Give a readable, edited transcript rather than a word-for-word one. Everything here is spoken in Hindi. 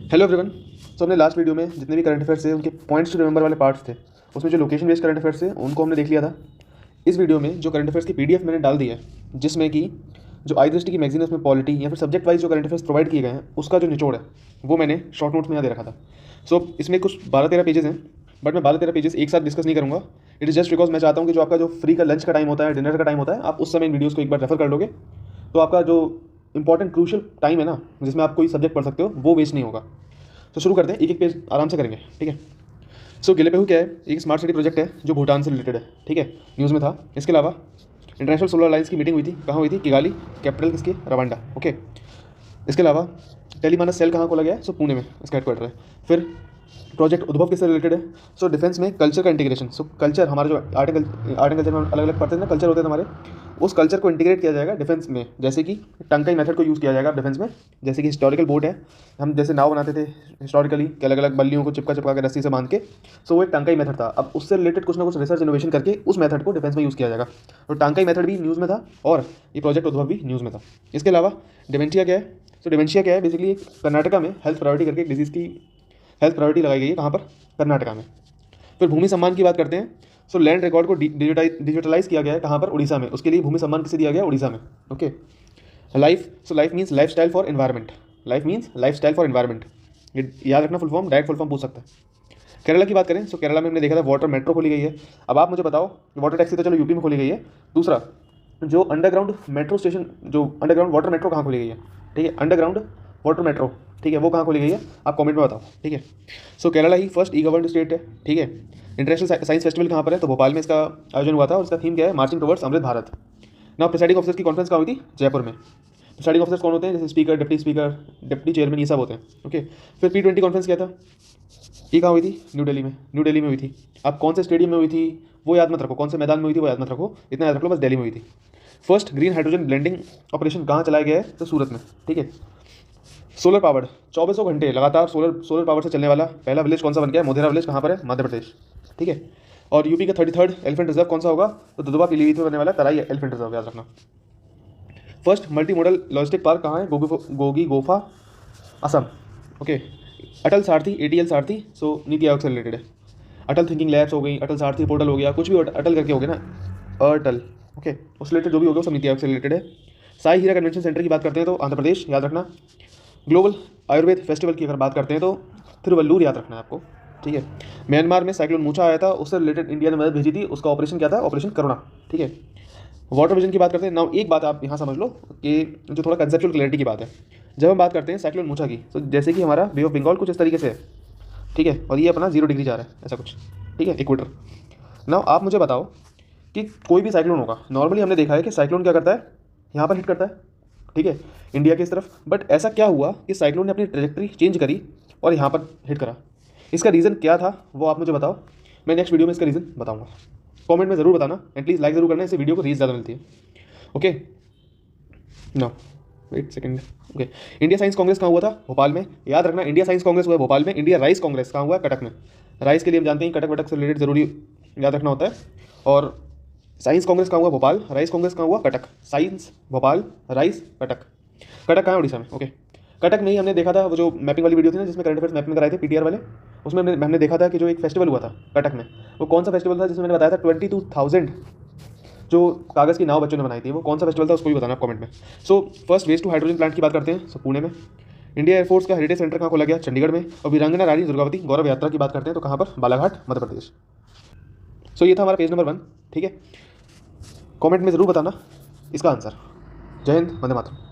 Hello everyone. सो हमने लास्ट वीडियो में जितने भी करंट अफेयर्स थे उनके पॉइंट्स टू रिमेंबर वाले पार्ट्स थे, उसमें जो लोकेशन बेस्ड करंट अफेयर्स थे उनको हमने देख लिया था। इस वीडियो में जो करंट अफेयर्स की पीडीएफ मैंने डाल दी है, जिसमें कि जो आई दृष्टि की मैगजीन है उसमें पॉलिटी या फिर सब्जेक्ट वाइज जो करंट अफेयर्स प्रोवाइड किए गए हैं उसका जो निचोड़ है वो मैंने शॉर्ट नोट्स में यहाँ दे रखा था। सो इसमें कुछ 12-13 पेजेस हैं, बट मैं 12-13 पेजेस एक साथ डिस्कस नहीं करूँगा। इट इज़ जस्ट बिकॉज मैं चाहता हूँ कि जो आपका जो फ्री का लंच का टाइम होता है, डिनर का टाइम होता है, आप उस समय इन वीडियोज़ को एक बार रेफर कर लोगे तो आपका जो इंपॉर्टेंट क्रूशियल टाइम है ना, जिसमें आप कोई सब्जेक्ट पढ़ सकते हो, वो वेस्ट नहीं होगा। तो शुरू करते हैं, एक एक पेज आराम से करेंगे, ठीक है। सो गिलेपेहू क्या है? एक स्मार्ट सिटी प्रोजेक्ट है जो भूटान से रिलेटेड है, ठीक है, न्यूज़ में था। इसके अलावा इंटरनेशनल सोलर अलायंस की मीटिंग हुई थी, कहाँ हुई थी? किगाली, कैपिटल किसकी? Rwanda, okay. इसके अलावा टेलीमानस सेल कहाँ खोला गया है? सो पुणे में इसका हेडक्वार्टर है। फिर प्रोजेक्ट उद्भव किससे रिलेटेड है? सो डिफेंस में कल्चर का इंटीग्रेशन। सो कल्चर, हमारा जो आर्ट एंड कल्चर में अलग अलग पढ़ते हैं ना, कल्चर होते हैं हमारे, उस कल्चर को इंटीग्रेट किया जाएगा डिफेंस में। जैसे कि टंकाई मेथड को यूज़ किया जाएगा डिफेंस में। जैसे कि हिस्टोरिकल बोट है, हम जैसे नाव बनाते थे हिस्टोरिकली कि अलग अलग बल्लियों को चिपका चिपका के रस्सी से बांध के, सो वो एक टंकाई मेथड था। अब उससे रिलेटेड कुछ ना कुछ रिसर्च इनोवेशन करके उस मेथड को डिफेंस में यूज़ किया जाएगा। तो टंकाई मेथड भी न्यूज़ में था और ये प्रोजेक्ट उद्भव भी न्यूज़ में था। इसके अलावा डिमेंशिया क्या है? सो डिमेंशिया क्या है? बेसिकली कर्नाटका में हेल्थ प्रायोरिटी करके एक डिजीज़ की हेल्थ प्रायोरिटी लगाई गई है। कहाँ पर? कर्नाटका में। फिर भूमि सम्मान की बात करते हैं। सो लैंड रिकॉर्ड को डिजिटलाइज किया गया है। कहाँ पर? उड़ीसा में। उसके लिए भूमि सम्मान किसे दिया गया? उड़ीसा में, okay. Life, so life means life style for environment. Life means life style for environment, ये याद रखना। Full form, direct full form पूछ सकता है। केरला की बात करें, सो केरला में हमने देखा था वाटर मेट्रो खोली गई है। अब आप मुझे बताओ, वाटर टैक्सी तो चलो यूपी में खोली गई है, दूसरा जो अंडरग्राउंड मेट्रो स्टेशन, जो अंडरग्राउंड वाटर मेट्रो कहाँ खोली गई है? ठीक है, अंडरग्राउंड वाटर मेट्रो, ठीक है, वो कहाँ खोली गई है? आप कमेंट में बताओ, ठीक है। सो केरला ही फर्स्ट ई गवर्नड स्टेट है, ठीक है। इंटरनेशनल साइंस फेस्टिवल कहाँ पर है? तो भोपाल में इसका आयोजन हुआ था और इसका थीम क्या है? Marching towards Amrit Bharat. ना प्रिसाइडिंग ऑफिसर्स की कॉन्फ्रेंस कहाँ हुई थी? जयपुर में। प्रिसाइडिंग ऑफिसर्स कौन होते हैं? जैसे speaker, deputy speaker, deputy chairman, ये सब होते हैं, ओके। फिर P20 कॉन्फ्रेंस क्या था? ये कहाँ हुई थी? न्यू दिल्ली में। न्यू दिल्ली में हुई थी। अब कौन से स्टेडियम में हुई थी वो याद मत रखो, कौन से मैदान में हुई थी वो याद मत रखो, इतना याद रख लो बस, दिल्ली में हुई थी। First green hydrogen blending operation कहाँ चलाया गया है? तो सूरत में, ठीक है। सोलर पावर्ड 2400 घंटे लगातार सोलर पावर से चलने वाला पहला विलेज कौन सा बन गया है? मोधेरा विलेज। कहाँ पर है? मध्य प्रदेश, ठीक है। और यूपी का 33rd एलिफेंट रिजर्व कौन सा होगा? तो दुधवा पीलीभीत में बनने वाला तराई एलिफेंट रिजर्व, याद रखना। First multi modal logistic park कहाँ है? गोगी गोफा, असम, ओके। अटल सारथी, ATL सारथी, सो नीति आयोग से रिलेटेड है। अटल थिंकिंग लैब्स हो गई, अटल सारथी पोर्टल हो गया, कुछ भी अटल करके हो गया ना, अटल, ओके, उससे रिलेटेड जो भी हो गया सब नीति आयोग से रिलेटेड है। साई हीरा कन्वेंशन सेंटर की बात करते हैं तो आंध्र प्रदेश, याद रखना। ग्लोबल आयुर्वेद फेस्टिवल की अगर बात करते हैं तो तिरुवल्लूर, याद रखना है आपको, ठीक है। म्यांमार में साइक्लोन मूचा आया था, उससे रिलेटेड इंडिया ने मदद भेजी थी, उसका ऑपरेशन क्या था? ऑपरेशन करुणा, ठीक है। वाटर विजन की बात करते हैं ना। एक बात आप यहाँ समझ लो कि जो थोड़ा कंसेप्चुअल क्लैरिटी की बात है, जब हम बात करते हैं साइक्लोन मूचा की, तो जैसे कि हमारा बे ऑफ बंगाल कुछ इस तरीके से है, ठीक है, और ये अपना 0 डिग्री जा रहा है, ऐसा कुछ, ठीक है, इक्वेटर। ना आप मुझे बताओ कि कोई भी साइक्लोन होगा, नॉर्मली हमने देखा है कि साइक्लोन क्या करता है? यहाँ पर हिट करता है, ठीक है, इंडिया की इस तरफ। बट ऐसा क्या हुआ कि साइक्लोन ने अपनी ट्रेजेक्टरी चेंज करी और यहाँ पर हिट करा? इसका रीज़न क्या था वो आप मुझे बताओ, मैं नेक्स्ट वीडियो में इसका रीज़न बताऊँगा। कमेंट में ज़रूर बताना एंड प्लीज़ लाइक ज़रूर करना, इससे वीडियो को रीच ज़्यादा मिलती है, okay. No wait second, okay. India Science Congress कहाँ हुआ था? भोपाल में, याद रखना। इंडिया साइंस कांग्रेस हुआ है भोपाल में। इंडिया राइस कांग्रेस कहाँ हुआ है? कटक में। राइस के लिए हम जानते हैं कटक वटक से रिलेटेड जरूरी याद रखना होता है। और साइंस कांग्रेस कहाँ हुआ? भोपाल। राइस कांग्रेस कहाँ हुआ? कटक। Science Bhopal, rice Cuttack. कटक कहाँ है? उड़ीसा में, ओके। कटक में ही हमने देखा था वो जो मैपिंग वाली वीडियो थी ना, जिसमें करंट अफेयर्स मैपिंग कराए थे PTR वाले, उसमें हमने देखा था कि जो एक फेस्टिवल हुआ था कटक में, वो कौन सा फेस्टिवल था? जिसमें मैंने बताया था 22,000 जो कागज़ की नाव बच्चों ने बनाई थी, वो कौन सा फेस्टिवल था उसको भी बताना आप कमेंट में। So first waste to hydrogen plant की बात करते हैं, सो पुणे में। इंडिया एयरफोर्स का हेरिटेज सेंटर कहाँ खोला गया? चंडीगढ़ में। और वीरांगना रानी दुर्गावती गौरव यात्रा की बात करते हैं तो कहाँ पर? बालाघाट, मध्य प्रदेश। सो ये था हमारा पेज नंबर 1, ठीक है। कमेंट में ज़रूर बताना इसका आंसर। जय हिंद, वंदे मातरम।